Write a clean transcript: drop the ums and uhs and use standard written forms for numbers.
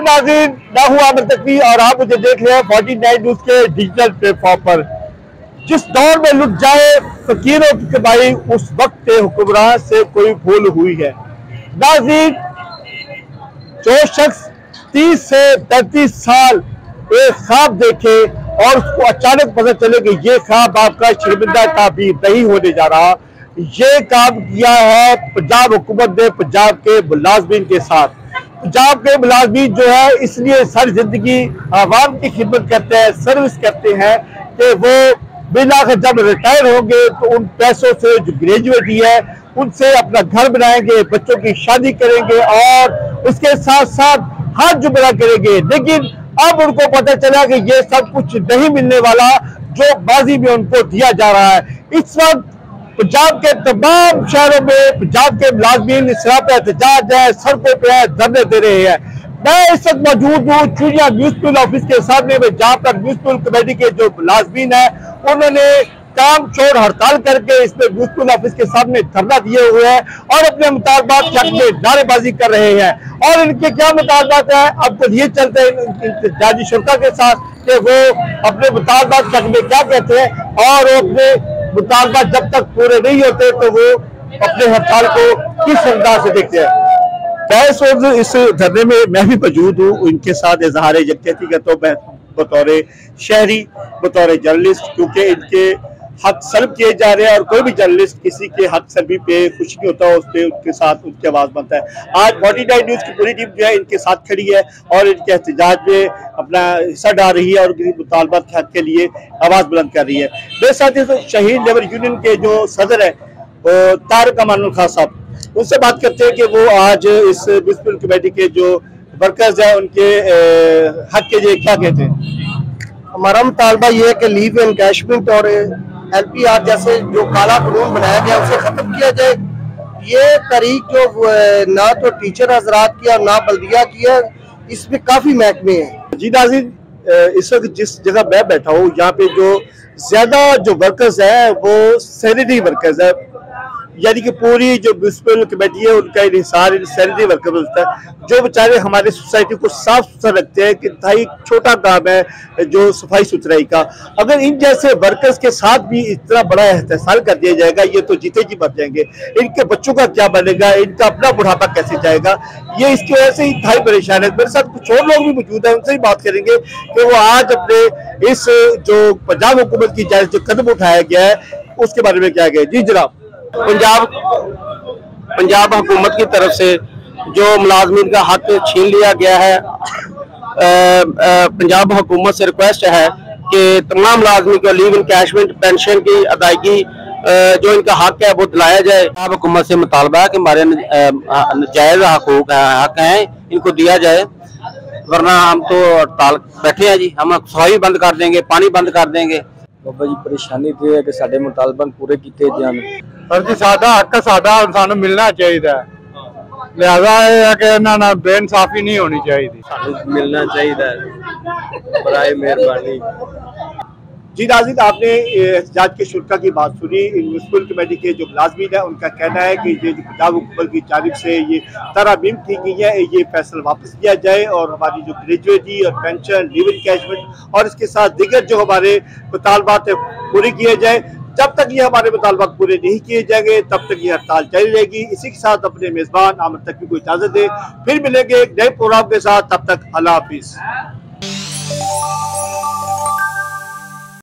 नाज़रीन, मैं हूं आमिर तकवी और आप मुझे देख रहे हैं 49 न्यूज़ के डिजिटल प्लेटफॉर्म पर। जिस दौर में लुट जाए फकीरों की कमाई, उस वक्त हुक्मरान से कोई भूल हुई है। नाज़रीन, जो शख्स 30 से 33 साल एक ख्वाब देखे और उसको अचानक पता चले कि ये ख्वाब आपका शर्मिंदा ताबीर नहीं होने जा रहा, ये काम किया है पंजाब हुकूमत ने पंजाब के मुलाजमीन के साथ। पंजाब के मुलाजमीन जो है इसलिए सारी जिंदगी आवाम की खिदमत करते हैं, सर्विस करते हैं कि वो बिलाखिर जब रिटायर होंगे तो उन पैसों से जो ग्रेजुएटी है उनसे अपना घर बनाएंगे, बच्चों की शादी करेंगे और उसके साथ साथ हाथ जुबरा करेंगे। लेकिन अब उनको पता चला कि ये सब कुछ नहीं मिलने वाला जो बाजी में उनको दिया जा रहा है। इस वक्त पंजाब के तमाम शहरों में पंजाब के मुलाजमीन सड़क पे एहतजाज है, सड़कों पे है, धरने दे रहे हैं। मैं इस वक्त मौजूद हूँ चुनिया म्यूनसिपल ऑफिस के सामने में, जहाँ पर म्यूनसिपल कमेटी के जो मुलाजमीन है उन्होंने काम छोड़ हड़ताल करके इसमें म्यूनसिपल ऑफिस के सामने धरना दिए हुए हैं और अपने मुतालबात हक में नारेबाजी कर रहे हैं। और इनके क्या मुतालबात है, अब तो ये चलते हैं जाजी शुरा के साथ कि वो अपने मुतालबात हक में क्या कहते हैं और वो अपने मुतालबात जब तक पूरे नहीं होते तो वो अपने हड़ताल को किस अंदाज से देखते हैं। इस धरने में मैं भी मौजूद हूँ, इनके साथ इजहार यकजहती करता हूँ बतौर शहरी, बतौर जर्नलिस्ट, क्योंकि इनके हक सल्ब किए जा रहे हैं और कोई भी जर्नलिस्ट किसी के हक सल्बी पे खुश नहीं होता, उस पर उनके साथ उनकी आवाज़ बनता है। आज 49 न्यूज़ की पूरी टीम जो है इनके साथ खड़ी है और इनके एहतजाज में अपना हिस्सा डाल रही है और उनकी मुतालबात के हक के लिए आवाज़ बुलंद कर रही है। मेरे साथ ही शहीद लेबर यूनियन के जो सदर है तारिक अमानुल खान साहब, उनसे बात करते हैं कि वो आज इस म्यूनसिपल कमेटी के जो वर्कर्स हैं उनके हक के लिए क्या कहते हैं। हमारा मुतालबा ये है कि लीव एनकैशमेंट और LPR जैसे जो काला कानून बनाया गया उसे खत्म किया जाए। ये तारीख जो ना तो टीचर हजरात की और ना बल्दिया की है, इसमें काफी महकमे हैं। जी नाज़रीन, इस वक्त जिस जगह मैं बैठा हूँ यहाँ पे जो ज्यादा जो वर्कर्स है वो सैलरी वर्कर्स है, यानी कि पूरी जो म्यूनसिपल कमेटी है उनका इंहिसार सैलरी वर्कर में होता है, जो बेचारे हमारे सोसाइटी को साफ सुथरा रखते हैं कि भाई छोटा काम है जो सफाई सुथराई का। अगर इन जैसे वर्कर्स के साथ भी इतना बड़ा एहतसाल कर दिया जाएगा, ये तो जीते जी मर जाएंगे। इनके बच्चों का क्या बनेगा, इनका अपना बुढ़ापा कैसे जाएगा, ये इसकी वजह से इंतहाई परेशान है। मेरे साथ कुछ और लोग भी मौजूद है, उनसे ही बात करेंगे कि वो आज अपने इस जो पंजाब हुकूमत की जानिब जो कदम उठाया गया है उसके बारे में क्या गया। जी जनाब, पंजाब हुकूमत की तरफ से जो मुलाजमीन का हक छीन लिया गया है, पंजाब हुकूमत से रिक्वेस्ट है कि तमाम मुलाजमीन को लीव एनकैशमेंट पेंशन की अदायगी जो इनका हक है वो दिलाया जाए। पंजाब हुकूमत से मुतालबा है कि हमारे जायज हक हैं इनको दिया जाए, वरना हम तो हड़ताल बैठे हैं जी, हम सफाई बंद कर देंगे, पानी बंद कर देंगे। बाबा जी परेशानी ये है कि साडे मुतालबात पूरे किए जान। सर जी साडा हक साडा सानू मिलना चाहिए, लिहाजा है कि ना बेइंसाफी नहीं होनी चाहिए, मिलना चाहिए, बराए मेहरबानी। जी नाज़रीन, आपने एहतजाज के शुरा की बात सुनी। म्यूनसिपल कमेटी के जो मुलाजमीन है उनका कहना है कि ये जो पंजाब हुकूमत की जानिब से ये तरमीम की गई है, ये फैसला वापस लिया जाए और हमारी जो ग्रेजुएटी और पेंशन, लीव एनकैशमेंट और इसके साथ दीगर जो हमारे मुतालबात पूरे किए जाए। जब तक ये हमारे मुतालबात पूरे नहीं किए जाएंगे तब तक ये हड़ताल जारी रहेगी। इसी के साथ अपने मेज़बान आमिर तकवी को इजाज़त दे, फिर मिलेंगे एक नए प्रोग्राम के साथ, तब तक अल्लाह हाफिज़।